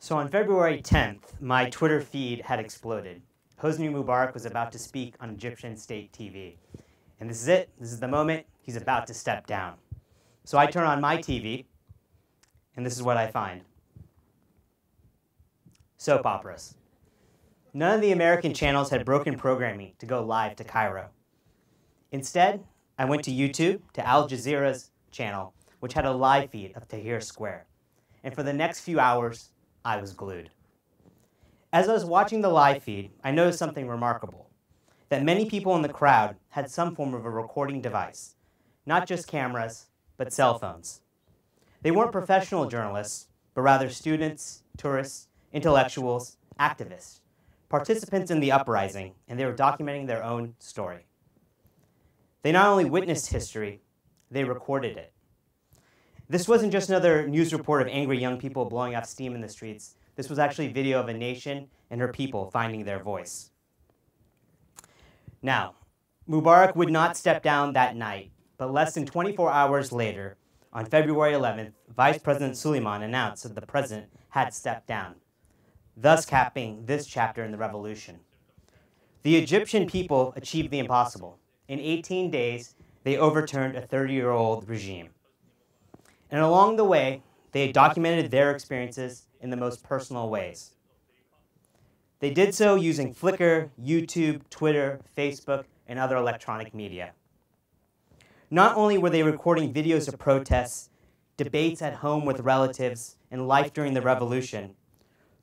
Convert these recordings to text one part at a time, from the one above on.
So on February 10th, my Twitter feed had exploded. Hosni Mubarak was about to speak on Egyptian state TV. And this is it. This is the moment. He's about to step down. So I turn on my TV, and this is what I find. Soap operas. None of the American channels had broken programming to go live to Cairo. Instead, I went to YouTube, to Al Jazeera's channel, which had a live feed of Tahrir Square. And for the next few hours, I was glued. As I was watching the live feed, I noticed something remarkable, that many people in the crowd had some form of a recording device, not just cameras, but cell phones. They weren't professional journalists, but rather students, tourists, intellectuals, activists, participants in the uprising, and they were documenting their own story. They not only witnessed history, they recorded it. This wasn't just another news report of angry young people blowing off steam in the streets. This was actually video of a nation and her people finding their voice. Now, Mubarak would not step down that night, but less than 24 hours later, on February 11th, Vice President Suleiman announced that the president had stepped down, thus capping this chapter in the revolution. The Egyptian people achieved the impossible. In 18 days, they overturned a 30-year-old regime. And along the way, they documented their experiences in the most personal ways. They did so using Flickr, YouTube, Twitter, Facebook, and other electronic media. Not only were they recording videos of protests, debates at home with relatives, and life during the revolution,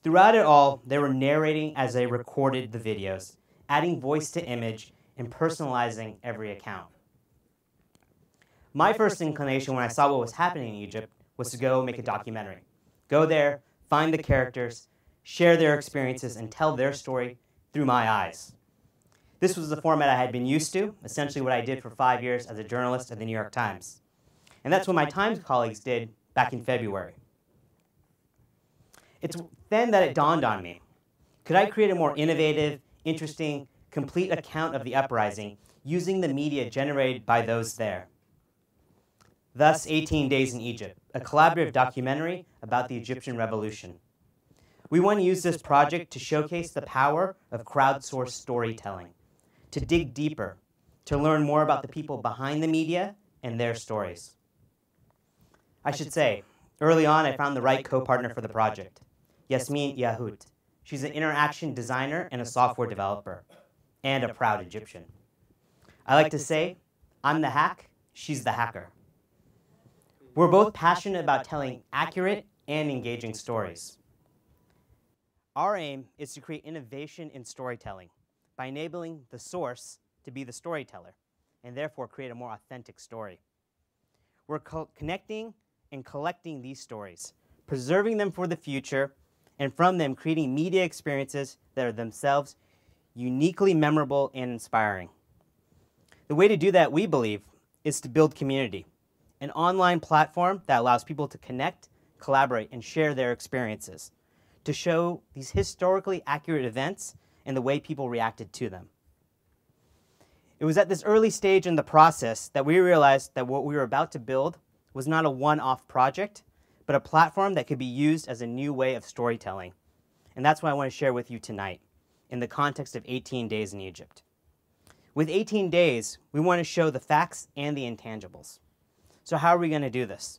throughout it all, they were narrating as they recorded the videos, adding voice to image, and personalizing every account. My first inclination when I saw what was happening in Egypt was to go make a documentary. Go there, find the characters, share their experiences, and tell their story through my eyes. This was the format I had been used to, essentially what I did for 5 years as a journalist at the New York Times. And that's what my Times colleagues did back in February. It's then that it dawned on me. Could I create a more innovative, interesting, complete account of the uprising using the media generated by those there? Thus, 18 Days in Egypt, a collaborative documentary about the Egyptian revolution. We want to use this project to showcase the power of crowdsourced storytelling, to dig deeper, to learn more about the people behind the media and their stories. I should say, early on I found the right co-partner for the project, Yasmin Yahout. She's an interaction designer and a software developer, and a proud Egyptian. I like to say, I'm the hack, she's the hacker. We're both passionate about telling accurate and engaging stories. Our aim is to create innovation in storytelling by enabling the source to be the storyteller and therefore create a more authentic story. We're connecting and collecting these stories, preserving them for the future, and from them creating media experiences that are themselves uniquely memorable and inspiring. The way to do that, we believe, is to build community. An online platform that allows people to connect, collaborate, and share their experiences, to show these historically accurate events and the way people reacted to them. It was at this early stage in the process that we realized that what we were about to build was not a one-off project, but a platform that could be used as a new way of storytelling. And that's what I want to share with you tonight, in the context of 18 Days in Egypt. With 18 Days, we want to show the facts and the intangibles. So how are we going to do this?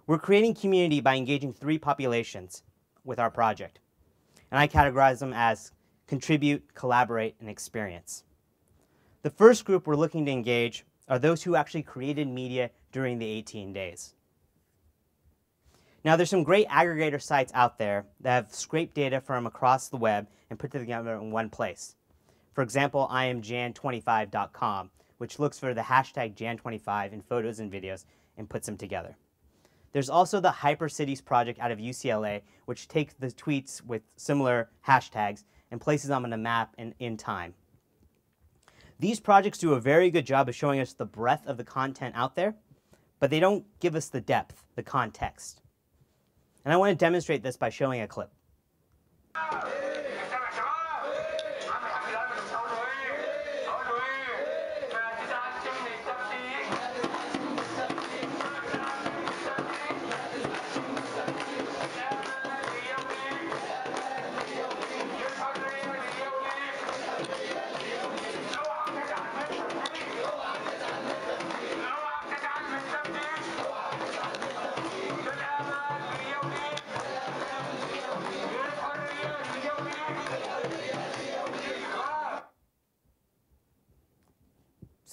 We're creating community by engaging 3 populations with our project. And I categorize them as contribute, collaborate, and experience. The first group we're looking to engage are those who actually created media during the 18 days. Now, there's some great aggregator sites out there that have scraped data from across the web and put it together in one place. For example, IamJan25.com, which looks for the hashtag Jan25 in photos and videos and puts them together. There's also the Hypercities project out of UCLA, which takes the tweets with similar hashtags and places them on a map and in time. These projects do a very good job of showing us the breadth of the content out there, but they don't give us the depth, the context. And I want to demonstrate this by showing a clip.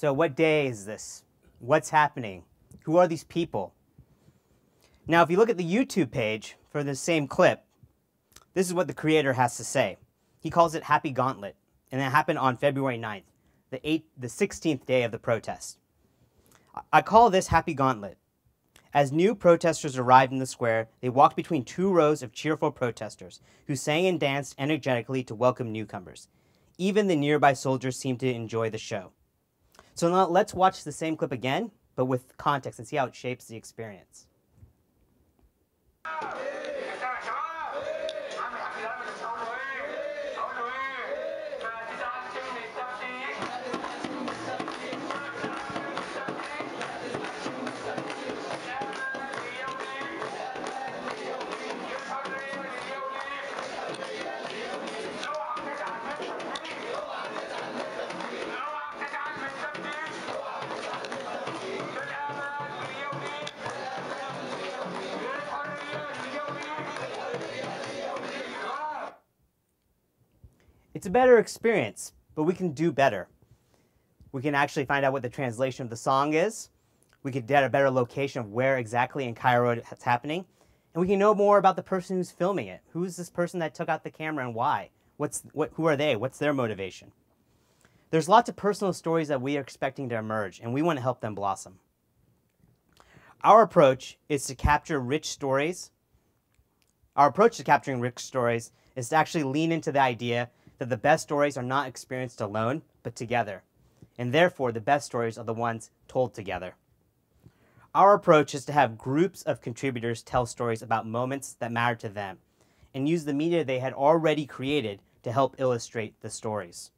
So what day is this? What's happening? Who are these people? Now, if you look at the YouTube page for the same clip, this is what the creator has to say. He calls it Happy Gauntlet, and it happened on February 9th, the 16th day of the protest. I call this Happy Gauntlet. As new protesters arrived in the square, they walked between two rows of cheerful protesters who sang and danced energetically to welcome newcomers. Even the nearby soldiers seemed to enjoy the show. So now let's watch the same clip again, but with context, and see how it shapes the experience. It's a better experience, but we can do better. We can actually find out what the translation of the song is. We could get a better location of where exactly in Cairo it's happening. And we can know more about the person who's filming it. Who's this person that took out the camera and why? Who are they? What's their motivation? There's lots of personal stories that we are expecting to emerge, and we want to help them blossom. Our approach is to capture rich stories. Our approach to capturing rich stories is to actually lean into the idea that the best stories are not experienced alone, but together. And therefore, the best stories are the ones told together. Our approach is to have groups of contributors tell stories about moments that matter to them, and use the media they had already created to help illustrate the stories.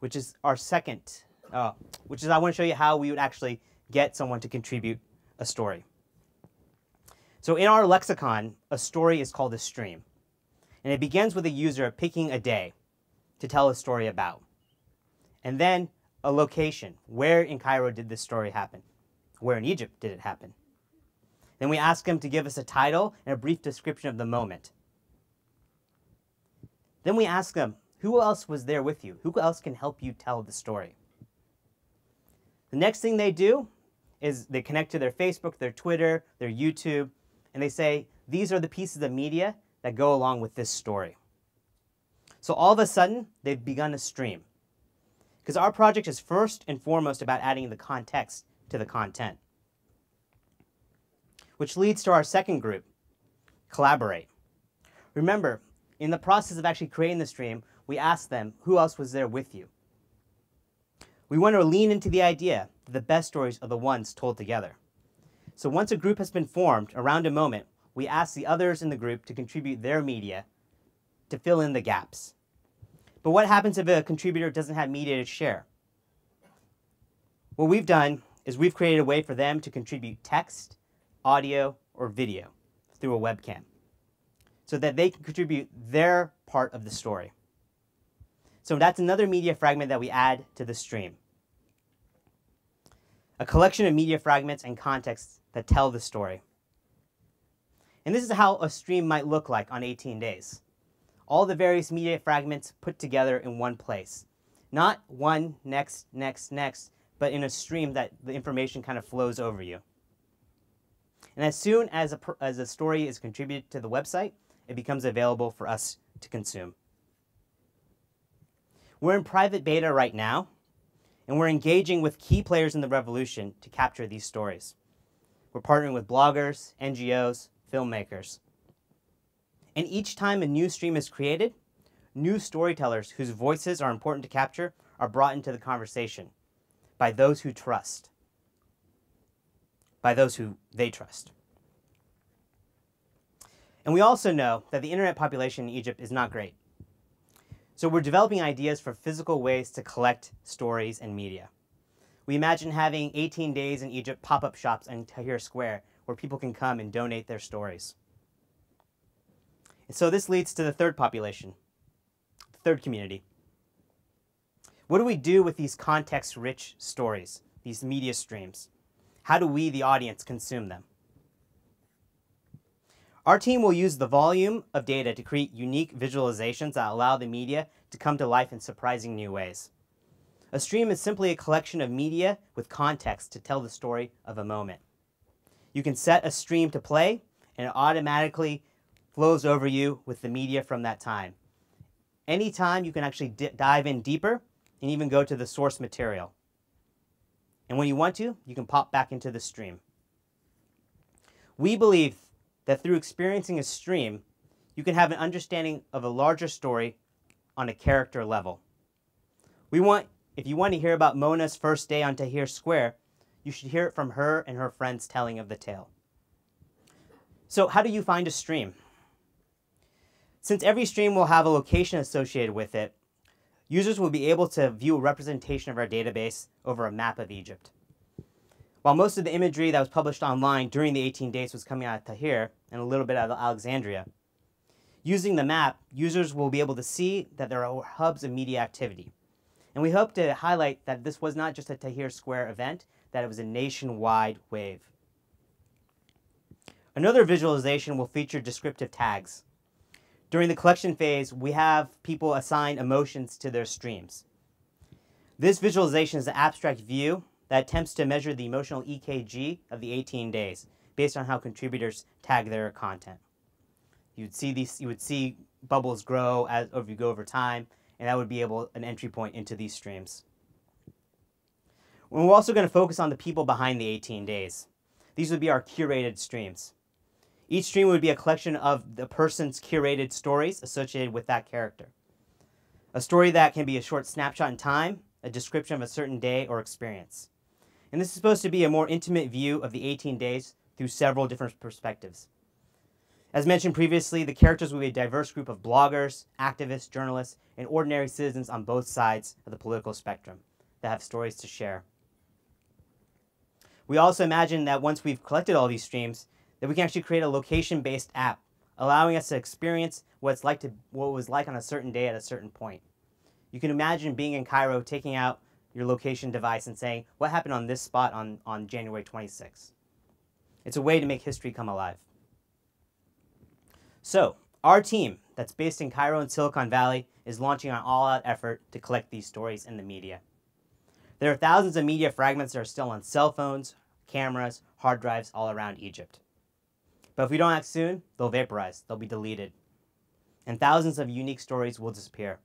Which is our second, I want to show you how we would actually get someone to contribute a story. So in our lexicon, a story is called a stream. And it begins with a user picking a day to tell a story about. And then a location. Where in Cairo did this story happen? Where in Egypt did it happen? Then we ask them to give us a title and a brief description of the moment. Then we ask them, who else was there with you? Who else can help you tell the story? The next thing they do is they connect to their Facebook, their Twitter, their YouTube, and they say, these are the pieces of media that go along with this story. So all of a sudden, they've begun a stream. Because our project is first and foremost about adding the context to the content. Which leads to our second group, collaborate. Remember, in the process of actually creating the stream, we asked them, who else was there with you? We want to lean into the idea that the best stories are the ones told together. So once a group has been formed around a moment, we ask the others in the group to contribute their media to fill in the gaps. But what happens if a contributor doesn't have media to share? What we've done is we've created a way for them to contribute text, audio, or video through a webcam so that they can contribute their part of the story. So that's another media fragment that we add to the stream. A collection of media fragments and contexts that tell the story. And this is how a stream might look like on 18 days. All the various media fragments put together in one place. Not one, next, next, next, but in a stream that the information kind of flows over you. And as soon as a story is contributed to the website, it becomes available for us to consume. We're in private beta right now, and we're engaging with key players in the revolution to capture these stories. We're partnering with bloggers, NGOs, filmmakers. And each time a new stream is created, new storytellers whose voices are important to capture are brought into the conversation by those who trust, by those who they trust. And we also know that the internet population in Egypt is not great. So we're developing ideas for physical ways to collect stories and media. We imagine having 18 days in Egypt pop-up shops in Tahrir Square where people can come and donate their stories. And so this leads to the third population, the third community. What do we do with these context-rich stories, these media streams? How do we, the audience, consume them? Our team will use the volume of data to create unique visualizations that allow the media to come to life in surprising new ways. A stream is simply a collection of media with context to tell the story of a moment. You can set a stream to play, and it automatically flows over you with the media from that time. Anytime you can actually dive in deeper and even go to the source material. And when you want to, you can pop back into the stream. We believe that through experiencing a stream, you can have an understanding of a larger story on a character level. If you want to hear about Mona's first day on Tahrir Square, you should hear it from her and her friends telling of the tale. So how do you find a stream? Since every stream will have a location associated with it, users will be able to view a representation of our database over a map of Egypt. While most of the imagery that was published online during the 18 days was coming out of Tahrir and a little bit out of Alexandria, using the map, users will be able to see that there are hubs of media activity. And we hope to highlight that this was not just a Tahrir Square event, that it was a nationwide wave. Another visualization will feature descriptive tags. During the collection phase, we have people assign emotions to their streams. This visualization is an abstract view that attempts to measure the emotional EKG of the 18 days based on how contributors tag their content. You would see bubbles grow as you go over time, and that would be an entry point into these streams. We're also going to focus on the people behind the 18 days. These would be our curated streams. Each stream would be a collection of the person's curated stories associated with that character. A story that can be a short snapshot in time, a description of a certain day or experience. And this is supposed to be a more intimate view of the 18 days through several different perspectives. As mentioned previously, the characters will be a diverse group of bloggers, activists, journalists, and ordinary citizens on both sides of the political spectrum that have stories to share. We also imagine that once we've collected all these streams, that we can actually create a location-based app, allowing us to experience what it was like on a certain day at a certain point. You can imagine being in Cairo, taking out your location device and saying, what happened on this spot on January 26th? It's a way to make history come alive. So, our team, that's based in Cairo and Silicon Valley, is launching an all-out effort to collect these stories in the media. There are thousands of media fragments that are still on cell phones, cameras, hard drives all around Egypt. But if we don't act soon, they'll vaporize, they'll be deleted. And thousands of unique stories will disappear.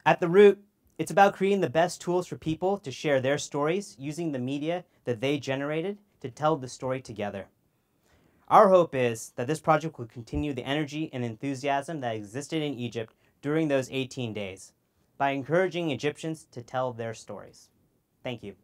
At the root, it's about creating the best tools for people to share their stories using the media that they generated to tell the story together. Our hope is that this project will continue the energy and enthusiasm that existed in Egypt during those 18 days by encouraging Egyptians to tell their stories. Thank you.